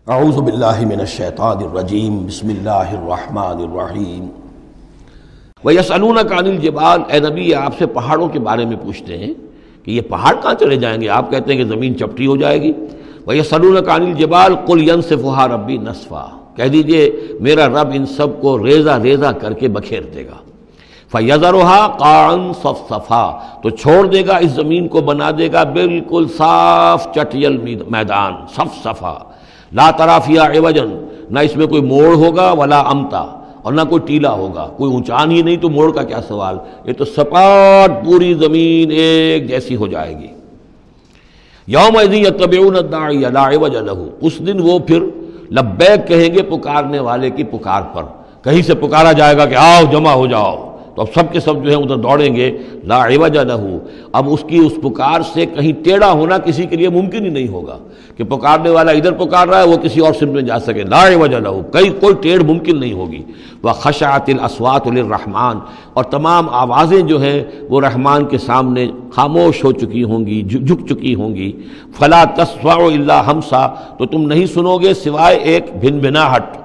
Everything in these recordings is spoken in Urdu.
اعوذ باللہ من الشیطان الرجیم بسم اللہ الرحمن الرحیم وَيَسْأَلُونَكَ عَنِ الْجِبَالِ، اے نبی آپ سے پہاڑوں کے بارے میں پوچھتے ہیں کہ یہ پہاڑ کہاں چلے جائیں گے، آپ کہتے ہیں کہ زمین چپٹی ہو جائے گی۔ وَيَسْأَلُونَكَ عَنِ الْجِبَالِ قُلْ يَنسِفُهَا رَبِّي نَسْفًا، کہہ دیجئے میرا رب ان سب کو ریزہ ریزہ کر کے بکھیر دے گا۔ فَيَذَرُهَا قَاعًا صَفْصَفًا، تو چھوڑ دے گا اس زمین کو، بنا دے گا بالکل صاف چٹیل میدان، صفصفا، لا تری فیہا عوجا، نہ اس میں کوئی موڑ ہوگا، ولا امتا، اور نہ کوئی ٹیلا ہوگا، کوئی اونچان ہی نہیں تو موڑ کا کیا سوال، یہ تو سپاٹ پوری زمین ایک جیسی ہو جائے گی۔ یومئذ یتبعون الداعی لا عوج لہ، اس دن وہ پھر لبیک کہیں گے پکارنے والے کی پکار پر، کہیں سے پکارا جائے گا کہ آؤ جمع ہو جاؤ، تو اب سب کے سب جو ہیں ادھر دوڑیں گے، لا عوج لہ، اب اس کی اس پکار سے کہیں ٹیڑھا ہونا کسی کے لیے ممکن ہی نہیں ہوگا کہ پکارنے والا ادھر پکار رہا ہے وہ کسی اور سمت میں جا سکے، لا عوج لہ، کوئی ٹیڑھ ممکن نہیں ہوگی۔ وخشعت الاصوات للرحمن، اور تمام آوازیں جو ہیں وہ رحمان کے سامنے خاموش ہو چکی ہوں گی، جھک چکی ہوں گی۔ فلا تسمع الا ہمسا، تو تم نہیں سنو گے سوائے ایک بھنبھناہٹ،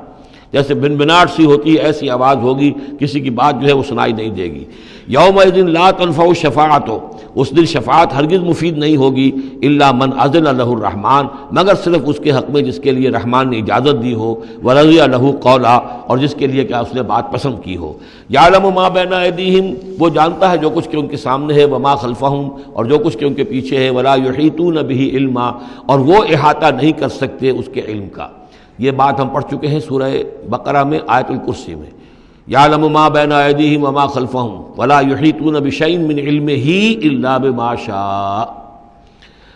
جیسے بھنبھناہٹ سی ہوتی ہے ایسی آواز ہوگی، کسی کی بات جو ہے وہ سنائی نہیں دے گی۔ یومئذ لا تنفع الشفاعۃ، اس دن شفاعت ہرگز مفید نہیں ہوگی، الا من اذن لہ الرحمن، مگر صرف اس کے حق میں جس کے لیے رحمان نے اجازت دی ہو، ورضی لہ قولا، اور جس کے لیے کیا اس نے بات پسند کی ہو۔ یعلم ما بین ایدیہم، وہ جانتا ہے جو کچھ کہ ان کے سامنے ہے، وما خلفہم، اور جو کچھ کہ ان کے پیچھے ہے، ولا یحیطون بہ علما، اور وہ احاطہ نہیں کر سکتے اس کے علم کا۔ یہ بات ہم پڑھ چکے ہیں سورہ بقرہ میں، آیت الکرسی میں، یعلم ما بین ایدیہم وما خلفہم ولا یحیطون بشیء من علمہ الا بما شاء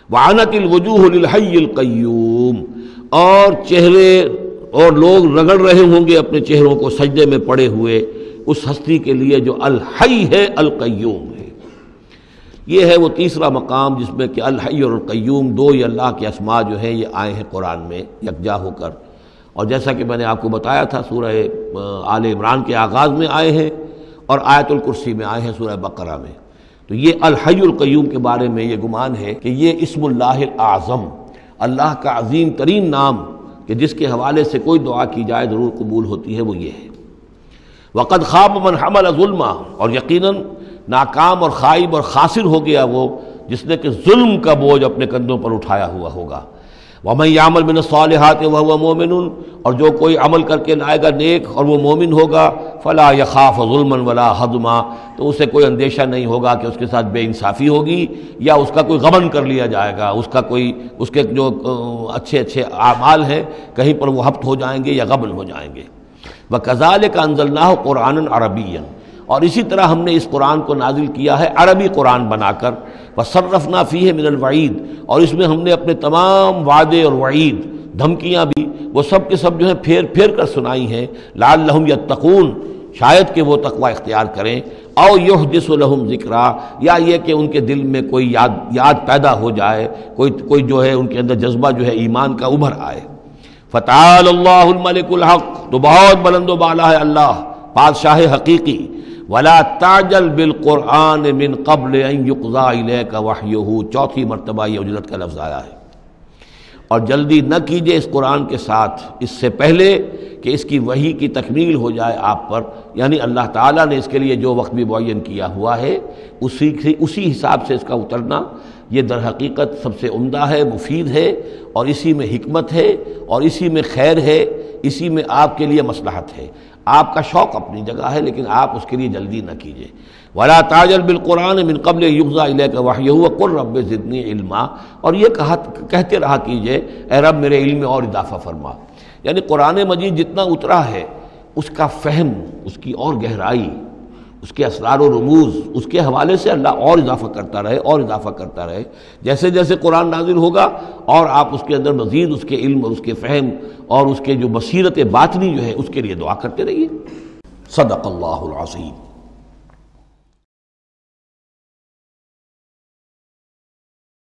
وعنت الوجوہ للحی القیوم، اور چہرے اور لوگ رگڑ رہے ہوں گے اپنے چہروں کو سجدے میں پڑے ہوئے اس ہستی کے لیے جو الحی ہے، القیوم ہے۔ یہ ہے وہ تیسرا مقام جس میں کہ الحی اور القیوم دو ہی اللہ کے اسماء جو ہیں یہ آئے ہیں قرآن میں یکجا ہو کر، اور جیسا کہ میں نے آپ کو بتایا تھا سورہ آل عمران کے آغاز میں آئے ہیں اور آیت الکرسی میں آئے ہیں سورہ بقرہ میں۔ تو یہ الحی القیوم کے بارے میں یہ گمان ہے کہ یہ اسم اللہ الاعظم، اللہ کا عظیم ترین نام کہ جس کے حوالے سے کوئی دعا کی جائے ضرور قبول ہوتی ہے، وہ یہ ہے۔ وقد خاب من حمل ظلما، اور یقیناً ناکام اور خائب اور خاسر ہو گیا وہ جس نے کہ ظلم کا بوجھ اپنے کندھوں پر اٹھایا ہوا ہوگا۔ وَمَن يَعْمَلْ مِنَ الصَّالِحَاتِ وَهُوَ مُؤْمِنٌ، اور جو کوئی عمل کر کے لائے گا نیک اور وہ مومن ہوگا، فَلَا يَخَافُ ظُلْمًا وَلَا حَظْمًا، تو اسے کوئی اندیشہ نہیں ہوگا کہ اس کے ساتھ بے انصافی ہوگی یا اس کا کوئی غبن کر لیا جائے گا، اس کے جو اچھے اعمال ہیں کہیں پر وہ ہبط ہو جائیں گے یا غبن ہو جائیں گے۔ وَكَذَلِكَ أَنزَلْنَاهُ قُرْآنًا عَرَبِيًّا، اور اسی طرح ہم نے اس قرآن کو نازل کیا ہے عربی قرآن بنا کر۔ وَصَرَّفْنَا فِيهِ مِنَ الْوَعِيدِ، اور اس میں ہم نے اپنے تمام وعدے اور وعید، دھمکیاں بھی، وہ سب کے سب جو ہیں پھیر پھیر کر سنائی ہیں، لعلہم یتقون، شاید کہ وہ تقوی اختیار کریں، او یحدث لہم ذکرا، یا یہ کہ ان کے دل میں کوئی یاد پیدا ہو جائے، کوئی جو ہے ان کے اندر جذبہ جو ہے ایمان کا ابھر آئے۔ فتعال اللہ الملک الحق، تو بہت بلند و بالا ہے اللہ بادشاہ حقیقی۔ ولا تعجل بالقرآن من قبل ان یقضى الیک وحیہ، چوتھی مرتبہ یہ اجلت کا لفظ آیا ہے۔ اور جلدی نہ کیجئے اس قرآن کے ساتھ اس سے پہلے کہ اس کی وحی کی تکمیل ہو جائے آپ پر، یعنی اللہ تعالیٰ نے اس کے لیے جو وقت بھی معین کیا ہوا ہے اسی حساب سے اس کا اترنا یہ در حقیقت سب سے عمدہ ہے، مفید ہے، اور اسی میں حکمت ہے، اور اسی میں خیر ہے، اسی میں آپ کے لیے مصلحت ہے۔ آپ کا شوق اپنی جگہ ہے لیکن آپ اس کے لیے جلدی نہ کیجئے۔ ولا تعجل بالقرآن من قبل یقضى الیک وحیہ وقل رب زدنی علما، اور یہ کہتے رہا کیجئے اے رب میرے علم میں اور اضافہ فرما، یعنی قرآن مجید جتنا اترا ہے اس کا فہم، اس کی اور گہرائی، اس کے اسرار و رموز، اس کے حوالے سے اللہ اور اضافہ کرتا رہے اور اضافہ کرتا رہے۔ جیسے جیسے قرآن نازل ہوگا اور آپ اس کے اندر مزید اس کے علم اور اس کے فہم اور اس کے جو بصیرت باطنی جو ہے اس کے لیے دعا کرتے رہیے۔ صدق اللہ العظیم۔